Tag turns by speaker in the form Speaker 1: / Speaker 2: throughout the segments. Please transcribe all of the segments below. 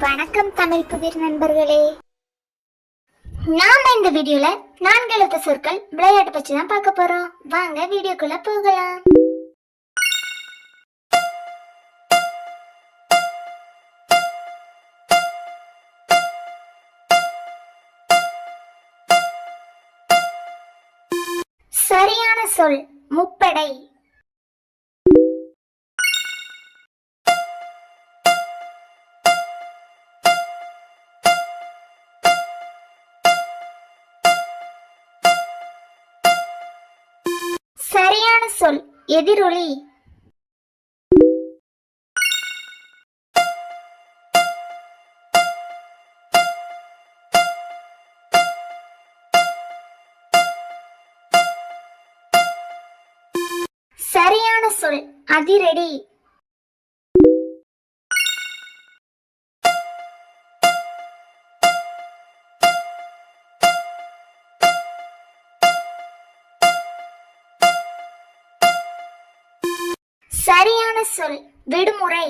Speaker 1: வணக்கம் தமிழ் புதிர் நண்பர்களே. நாம இந்த வீடியோல 4 எழுத்து சொற்கள் விளையாட்டு பற்றி தான் பார்க்க போறோம். வாங்க வீடியோக்குள்ள போகலாம். சரியான சொல் முப்படை. சரியான சொல் எதிரொலி. சரியான சொல் அதிரடி. சரியான சொல் விடுமுறை.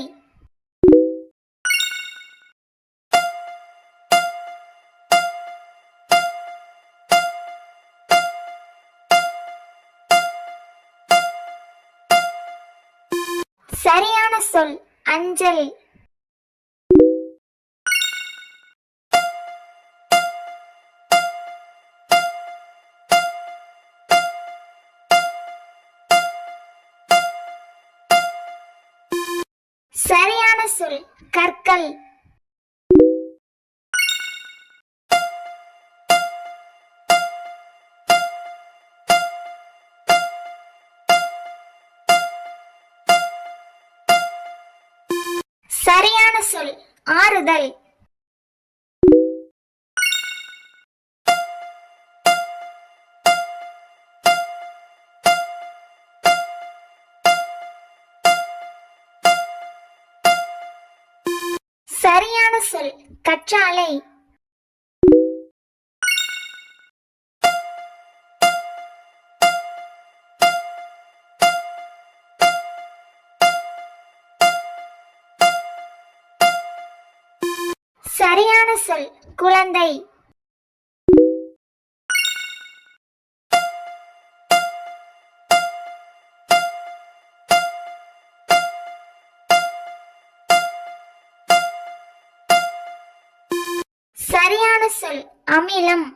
Speaker 1: சரியான சொல் அஞ்சல். சரியான சொல் கற்கள். சரியான சொல் ஆறுதல். சரியான சொல் கற்றாழை. சரியான சொல் குழந்தை. சரியான சொல் அமிலம்.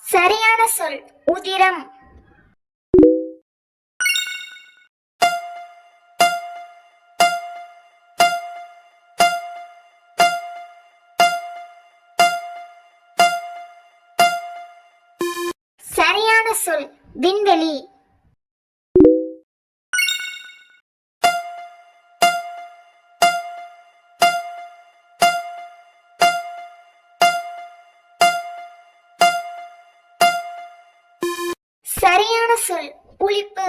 Speaker 1: சரியான சொல் உதிரம். சரியான சொல் விண்வெளி. சரியான சொல் புளிப்பு.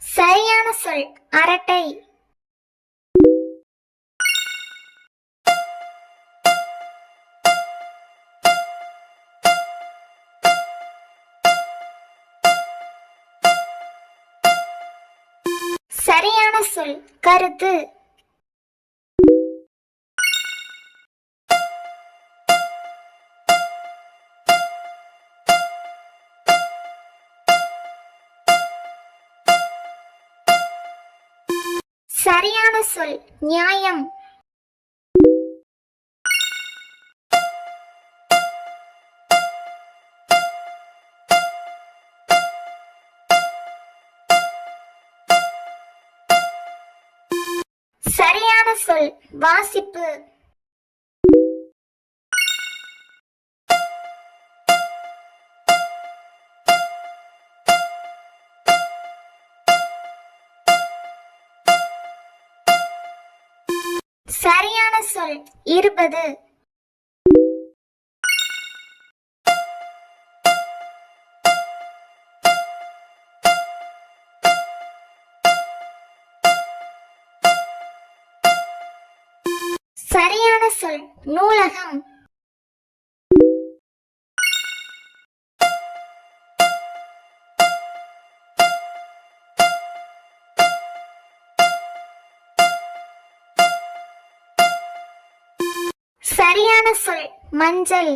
Speaker 1: சரியான சொல் அரட்டை. சரியான சொல் கருத்து. சரியான சொல் நியாயம். சரியான சொல் வாசிப்பு. சரியான சொல் 20. சொல் நூலகம். சரியான சொல் மஞ்சள்.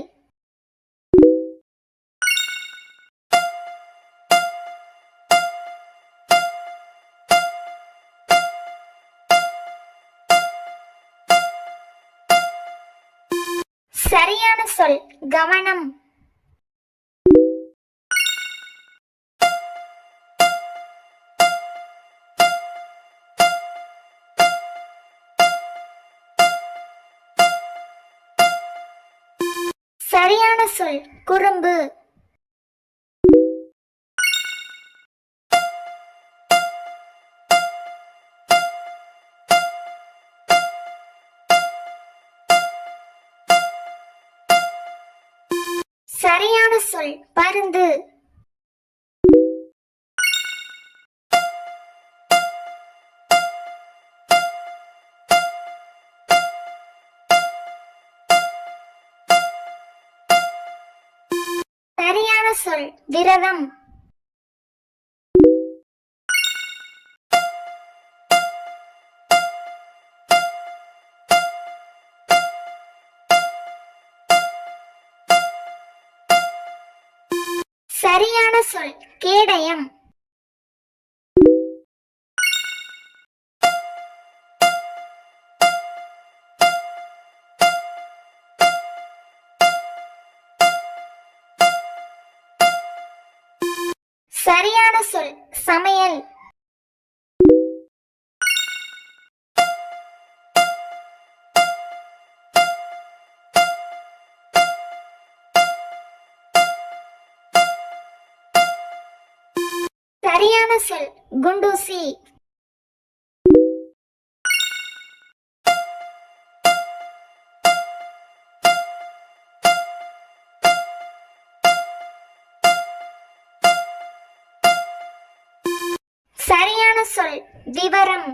Speaker 1: சரியான சொல் கவனம். சரியான சொல் குறும்பு. சரியான சொல் பருந்து. சரியான சொல் விரதம். சரியான சொல் கேடயம். சரியான சொல் சமையல். சரியான சொல் குண்டூசி. சரியான சொல் விவரம்.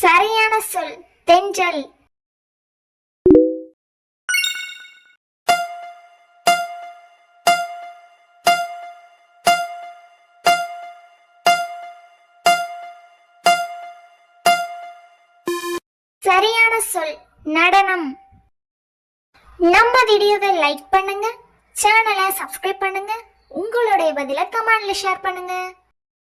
Speaker 1: சரியான சொல் தென்றல். சரியான சொல் நடனம். நம்ம வீடியோவை லைக் பண்ணுங்க, சேனலை சப்ஸ்கிரைப் பண்ணுங்க, உங்களுடைய பதிலை கமெண்ட்ல ஷேர் பண்ணுங்க.